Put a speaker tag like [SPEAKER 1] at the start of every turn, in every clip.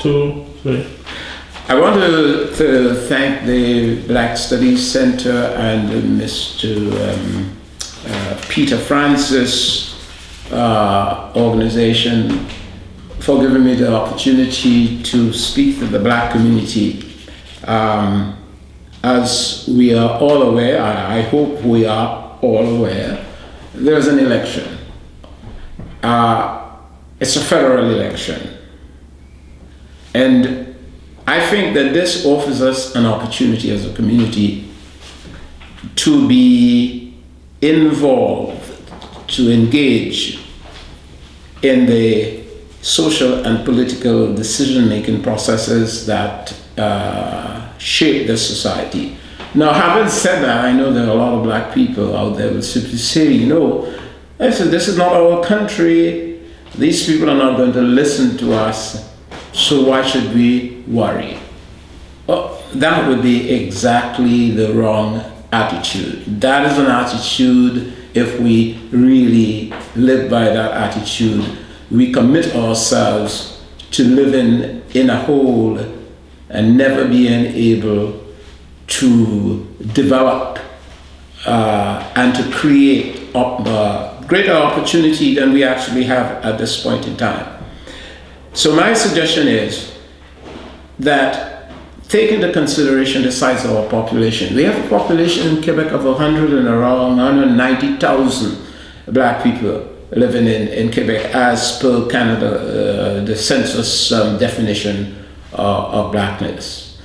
[SPEAKER 1] 2, 3.
[SPEAKER 2] I want to thank the Black Studies Center and Mr. Peter Francis organization for giving me the opportunity to speak to the Black community. As we are all aware, I hope we are all aware, there's an election. It's a federal election. And I think that this offers us an opportunity as a community to be involved, to engage in the social and political decision-making processes that shape this society. Now, having said that, I know there are a lot of Black people out there who will simply say, this is not our country. These people are not going to listen to us. So why should we worry? Well, that would be exactly the wrong attitude. That is an attitude, if we really live by that attitude, we commit ourselves to living in a hole and never being able to develop and to create greater opportunity than we actually have at this point in time. So my suggestion is that, take into consideration the size of our population. We have a population in Quebec of around 190,000 Black people living in Quebec as per Canada, the census definition of Blackness.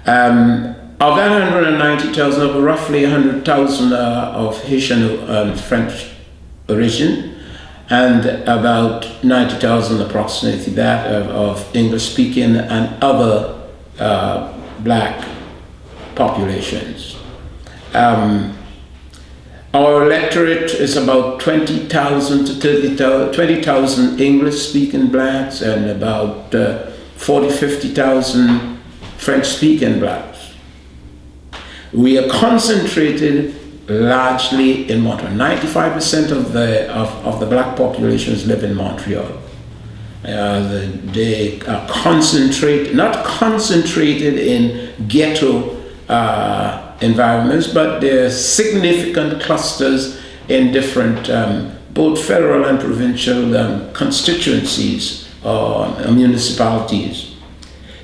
[SPEAKER 2] Of that 190,000, roughly 100,000 of Haitian and French origin, and about 90,000 approximately that of English-speaking and other Black populations. Our electorate is about 20,000 to 20,000 English-speaking Blacks and about 50,000 French-speaking Blacks. We are concentrated largely in Montreal. 95% of the Black populations live in Montreal. They are not concentrated in ghetto environments, but there are significant clusters in different, both federal and provincial constituencies or municipalities.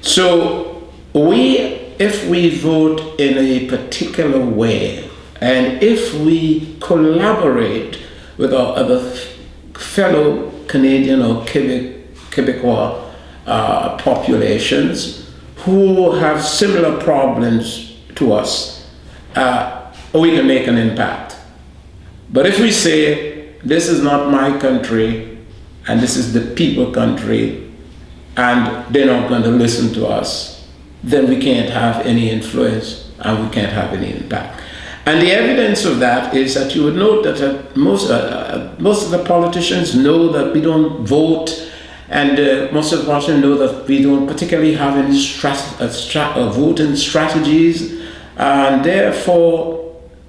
[SPEAKER 2] So if we vote in a particular way, and if we collaborate with our other fellow Canadian or Quebecois populations who have similar problems to us, we can make an impact. But if we say, this is not my country, and this is the people country, and they're not going to listen to us, then we can't have any influence and we can't have any impact. And the evidence of that is that you would note that most of the politicians know that we don't vote, and most of the politicians know that we don't particularly have any voting strategies, and therefore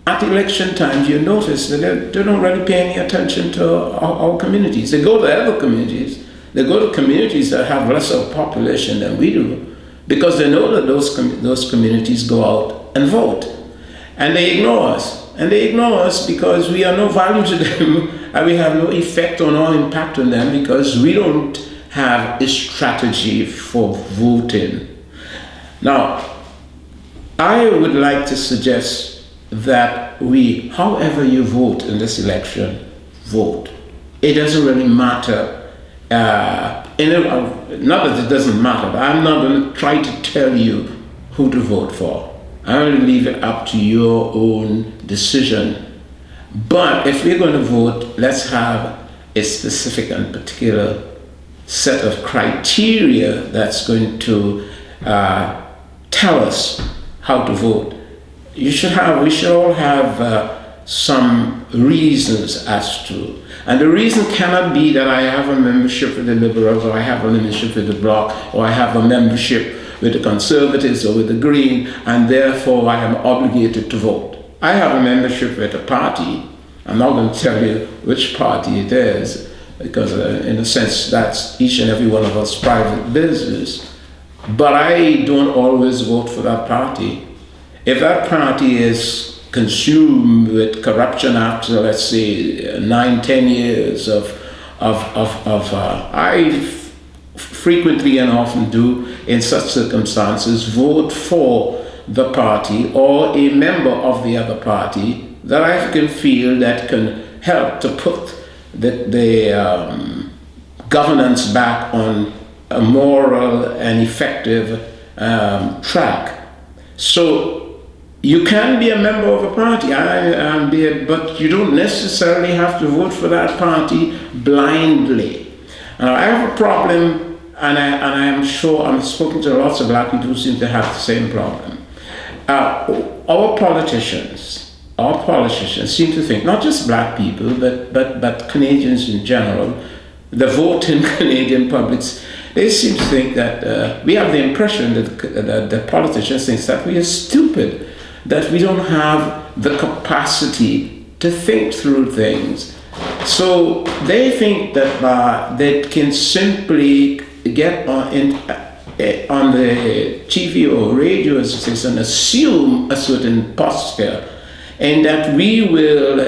[SPEAKER 2] at election times you notice that they don't really pay any attention to our communities. They go to other communities. They go to communities that have lesser population than we do, because they know that those communities go out and vote. And they ignore us. And they ignore us because we are no value to them and we have no effect or no impact on them because we don't have a strategy for voting. Now, I would like to suggest that however you vote in this election, vote. It doesn't really matter. Not that it doesn't matter, but I'm not going to try to tell you who to vote for. I'm going to leave it up to your own decision. But if we're going to vote, let's have a specific and particular set of criteria that's going to tell us how to vote. We should all have some reasons as to. And the reason cannot be that I have a membership with the Liberals, or I have a membership with the Bloc, or I have a membership with the Conservatives or with the Green, and therefore I am obligated to vote. I have a membership with a party. I'm not going to tell you which party it is, because in a sense that's each and every one of us private business. but I don't always vote for that party. If that party is consumed with corruption after, let's say, 9, 10 years I frequently and often do in such circumstances vote for the party or a member of the other party that I can feel that can help to put the governance back on a moral and effective track. So you can be a member of a party, but you don't necessarily have to vote for that party blindly. I have a problem, and I am sure I'm speaking to lots of black people who seem to have the same problem. Our politicians seem to think, not just black people, but Canadians in general, the voting Canadian publics, they seem to think that we have the impression that the politicians think that we are stupid, that we don't have the capacity to think through things. So they think that they can simply get on the TV or radio, as it is, and assume a certain posture, and that we will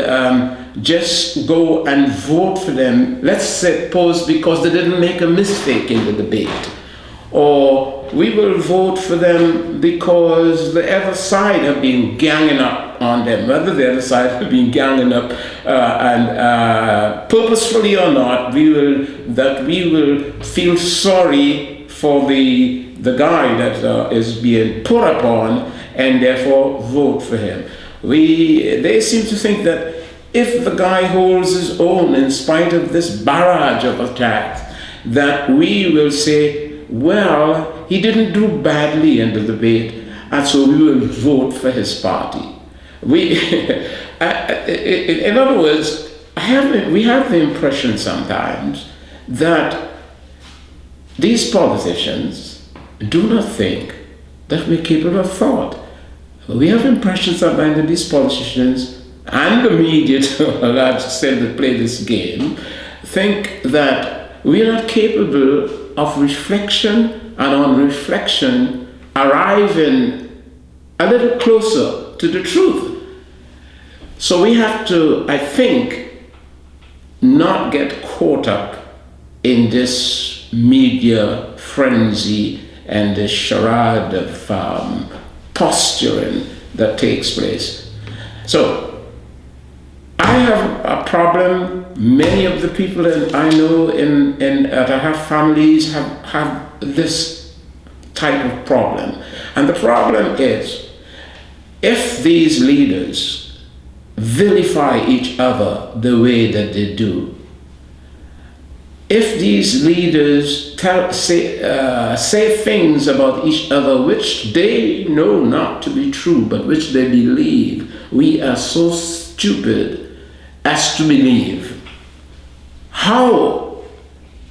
[SPEAKER 2] just go and vote for them, let's suppose because they didn't make a mistake in the debate, or we will vote for them because the other side have been ganging up on them, whether the other side have been ganging up and purposefully or not, we will feel sorry for the guy that is being put upon and therefore vote for him. They seem to think that if the guy holds his own in spite of this barrage of attacks, that we will say, well, he didn't do badly in the debate, and so we will vote for his party. In other words, we have the impression sometimes that these politicians do not think that we're capable of thought. We have impressions sometimes that these politicians and the media, to a large extent, that play this game, think that we are not capable of reflection, and on reflection, arriving a little closer to the truth. So we have to, I think, not get caught up in this media frenzy and this charade of posturing that takes place. So I have a problem. Many of the people that I know that have families have this type of problem. And the problem is, if these leaders vilify each other the way that they do, if these leaders say things about each other which they know not to be true, but which they believe, we are so stupid as to believe,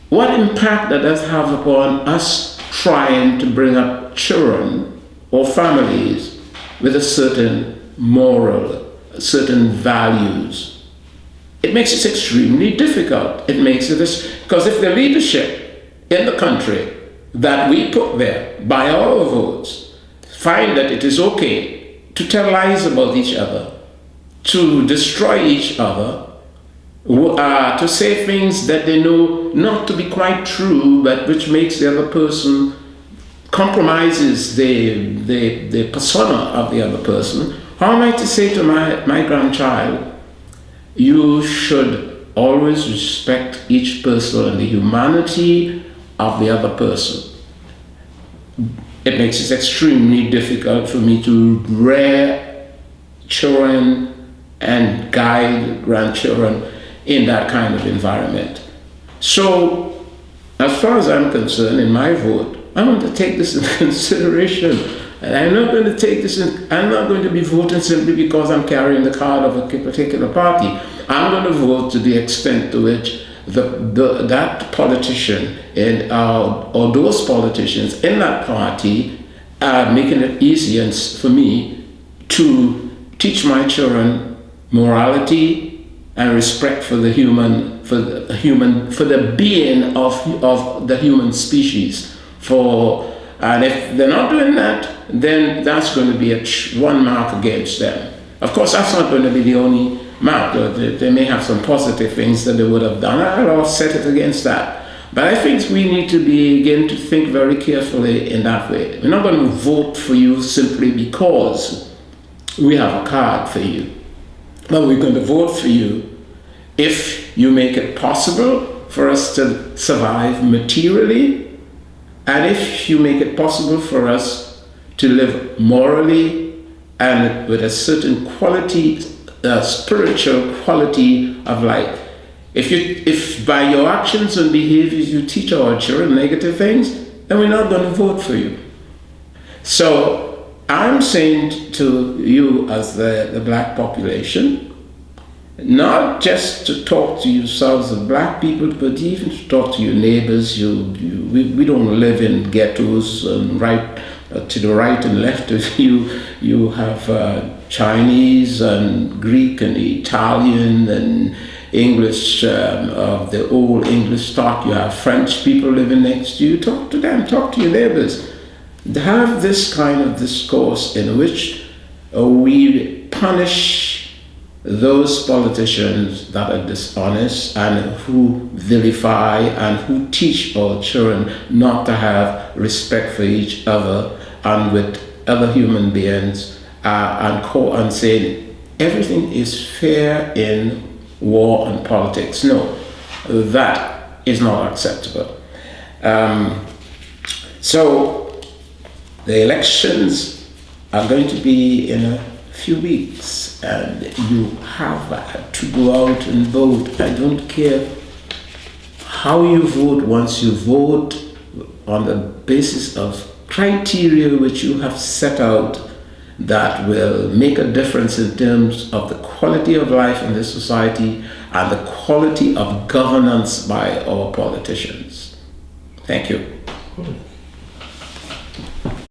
[SPEAKER 2] what impact that does have upon us trying to bring up children or families with a certain moral, certain values. It makes it extremely difficult. It makes it because if the leadership in the country that we put there by our votes find that it is okay to tell lies about each other, to destroy each other, to say things that they know not to be quite true, but which makes the other person, compromises the persona of the other person, how am I to say to my grandchild, you should always respect each person and the humanity of the other person? It makes it extremely difficult for me to rear children and guide grandchildren in that kind of environment. So, as far as I'm concerned, in my vote, I'm going to take this into consideration. And I'm not going to take this I'm not going to be voting simply because I'm carrying the card of a particular party. I'm going to vote to the extent to which that politician or those politicians in that party are making it easier for me to teach my children morality and respect for the being of the human species, for And if they're not doing that, then that's going to be one mark against them. Of course, that's not going to be the only mark. They may have some positive things that they would have done. I'll offset it against that. But I think we need to begin to think very carefully in that way. We're not going to vote for you simply because we have a card for you. But we're going to vote for you if you make it possible for us to survive materially, and if you make it possible for us to live morally and with a certain quality, spiritual quality of life. If by your actions and behaviors you teach our children negative things, then we're not going to vote for you. So I'm saying to you as the black population, not just to talk to yourselves as black people, but even to talk to your neighbors. We don't live in ghettos, and right to the right and left of you have Chinese and Greek and Italian and English of the old English stock. You have French people living next to you. Talk to them, talk to your neighbors. Have this kind of discourse in which we punish those politicians that are dishonest and who vilify and who teach our children not to have respect for each other and with other human beings, and saying everything is fair in war and politics. No, that is not acceptable. So the elections are going to be in a few weeks, and you have to go out and vote. I don't care how you vote. Once you vote on the basis of criteria which you have set out that will make a difference in terms of the quality of life in this society and the quality of governance by our politicians. Thank you.